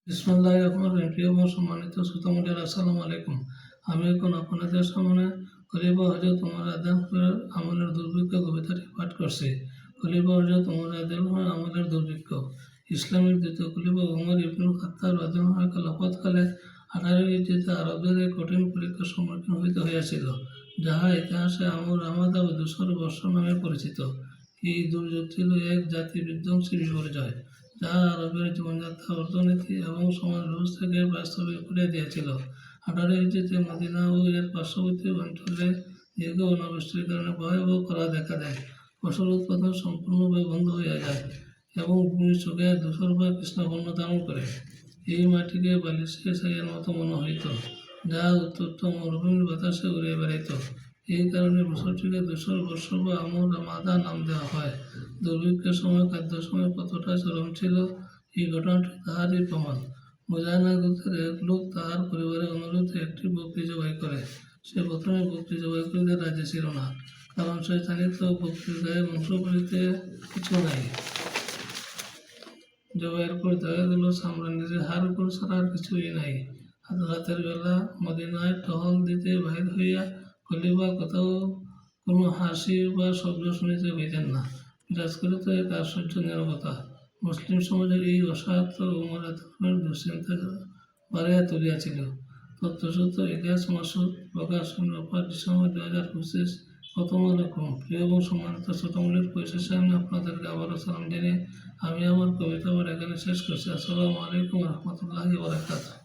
বিসমিল্লাহির রহমানির রহিম। প্রিয় এবং সম্মানিত শ্রোতামণ্ডলী, আসসালামু আলাইকুম। আমি এখন আপনাদের সামনে খলিফা হযরত ওমর রাদিয়াল্লাহু আমলের দুর্ভিক্ষ কবিতাটি পাঠ করছি। খলিফা হযরত ওমর রাদিয়াল্লাহু আমলের দুর্ভিক্ষ। ইসলামের দ্বিতীয় খলিফা ওমর ইবনুল খাত্তাব রাদিয়াল্লাহু খেলাফতকালে 18 হিজরিতে আরবদের এক কঠিন পরীক্ষার সম্মুখীন হইতে হইয়াছিল, যাহা ইতিহাসে আমর রামাদা বা ধূসর বর্ষণ নামে পরিচিত। এই দুর্যোগ ছিল এক জাতি বিধ্বংসী বিপর্যয়, যা আরবের জীবনযাত্রা, অর্থনীতি এবং সমাজ ব্যবস্থাকে বাস্তবে করে দিয়েছিল। 18 হিজরিতে মদিনা ও এর পার্শ্ববর্তী অঞ্চলে দীর্ঘ অনাবৃষ্টির কারণে ভয়াবহ খরা দেখা দেয়। ফসল উৎপাদন সম্পূর্ণভাবে বন্ধ হয়ে যায় এবং ভূমি শুকিয়ে ধূসর বা কৃষ্ণবর্ণ ধারণ করে। এই মাটিকে বালিশের ছাইয়ের মতো মনে হইত, যা উত্তপ্ত মরুভূমির বাতাসে উড়ে বেড়াইত। এই কারণে বছরটিকে ধূসর বর্ষ বা আমর রামাদা নাম দেওয়া হয়। দুর্ভিক্ষের সময় খাদ্য সময় কতটা চরম ছিল, এই ঘটনাটি তাহারই প্রমাণ। মুজাহিনা গোত্রের এক লোক তাহার পরিবারের অনুরোধে একটি বকরি জবাই করে। সে প্রথমে বকরি জবাই করিতে রাজি ছিল না, কারণ সে জানিত বকরির গায়ে মাংস বলিতে কিছু নাই। জবাইয়ের পর দেখা গেল চামড়া নিজের হাড় উপর ছাড়া আর কিছুই নাই। রাতের বেলা মদিনায় টহল দিতে বাহির হইয়া খলিফা কোথাও কোনো হাসি বা শব্দ শুনিতে পাইতেন না। বিরাজ করিত এক আশ্চর্য নীরবতা। মুসলিম সমাজের এই অসাধ্য ওমর রাদিয়াল্লাহু দুশ্চিন্তা বাড়াইয়া তুলিয়াছিল। তথ্যসূত্র ইলিয়াস মাসুদ, প্রকাশ ডিসেম্বর 2025। প্রথম আলো কম। প্রিয় এবং সম্মানিত শ্রোতামণ্ডলীর পরিশেষে আমি আপনাদেরকে আবারও সালাম জানিয়ে আমি আমার কবিতা পাঠ এখানে শেষ করছি। আসসালামু আলাইকুম ওয়া রাহমাতুল্লাহি ওয়া বারাকাতুহু।